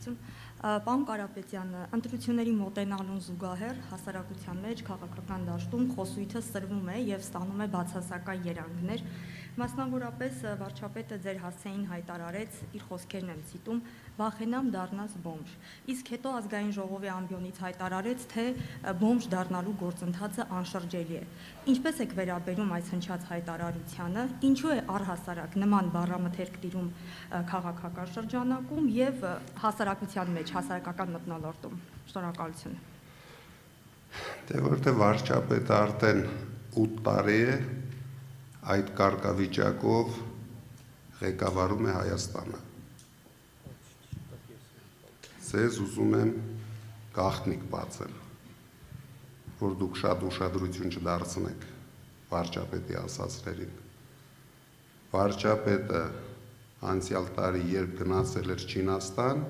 Շնորհակալություն։ Պարոն Կարապետյան, ընտրությունների մոտենալուն զուգահեռ հասարակության մեջ քաղաքական դաշտում խոսույթը սրվում է եւ ստանում է բացասական երանգներ։ Մասնավորապես վարչապետը ձեր հասցեին հայտարարեց, իր խոսքերն եմ ցիտում, վախենամ դառնաս բոմժ։ Իսկ հետո ազգային ժողովի ամբիոնից հայտարարեց, թե բոմժ դառնալու գործընթացը անշրջելի է։ Ինչպես եք վերաբերում այս հնչած հայտարարությանը, ինչու է առհասարակ նման բառամթերք տիրում քաղաքական շրջանակում եւ հասարակության մեջ, հասարակական մթնոլորտում։ Շնորհակալություն։ Դե որտեղ վարչապետը արդեն 8 տարի է այդ կարգավիճակով ղեկավարում է Հայաստանը։ Ձեզ ուզում եմ գաղտնիք բացել, որ դուք շատ ուշադրություն չդարձնեք վարչապետի ասածներին։ Վարչապետը անցյալ տարի երբ գնացել էր Չինաստան,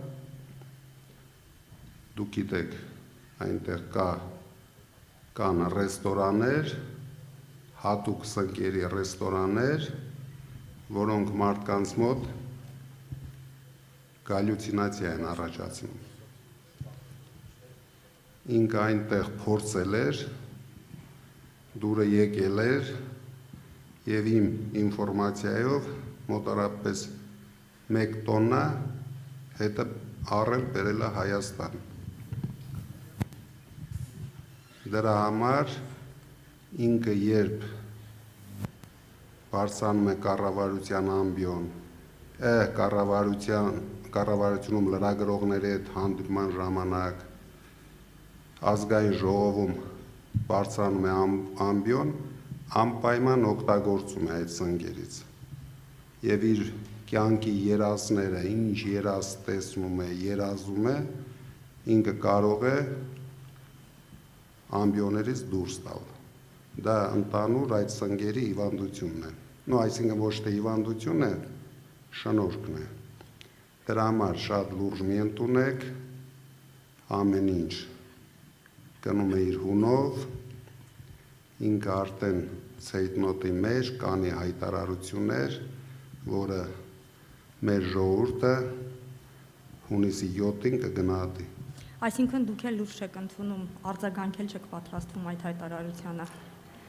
դուք գիտեք, այնտեղ կան ռեստորաններ, հատուկ սնկերի ռեստորաններ, որոնք մարդկանց մոտ գալյուցինացիա են առաջացնում։ Ինքը այնտեղ փորձել էր, դուրը եկել էր եւ իմ ինֆորմացիայով մոտարապես 1 տոննա հետը առել բերել է Հայաստան։ Դրա համար ինքը երբ բարձրանում է կառավարության ամբիոն, կառավարությունում լրագրողների հետ հանդիպման ժամանակ, ազգային ժողովում բարձրանում է ամբիոն, անպայման օգտագործում է այդ սնկերից։ Եվ իր կյանքի երազները, ինչ երազ տեսնում է, երազում է, ինքը կարող է ամբիոներից դուրս տալ։ Դա ընդհանուր այդ սնկերի հիվանդությունն է։ Այսինքն ոչ թե հիվանդություն է, շնորհքն է։ Դրա համար շատ լուրջ մի ընդունեք, ամեն ինչ գնում է իր հունով, ինքը արդեն ցեյտնոտի մեջ կանի հայտարարություններ, որը մեր ժողովուրդը հունիսի 7-ին կգնահատի։ Այսինքն դուք էլ լուրջ չեք ընդունում, արձագանքել չեք պատրաստվում այդ հայտարարությանը։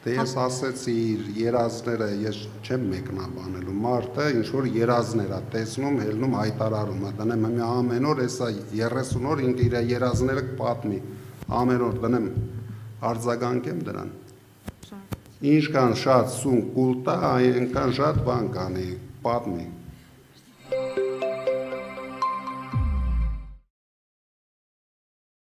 Դե ես ասեցի իր երազները, ես չեմ մեկնաբանելու, մարդը ինչ որ երազներ է տեսնում, ելնում հայտարարում է, դնեմ ամեն օր, հեսա 30 օր ինքը իր երազները կպատմի, ամեն օր դնեմ արձագանքեմ դրան։ Ինչքան շատ սուն կուլտա, այնքան շատ բան կանի, պատմի։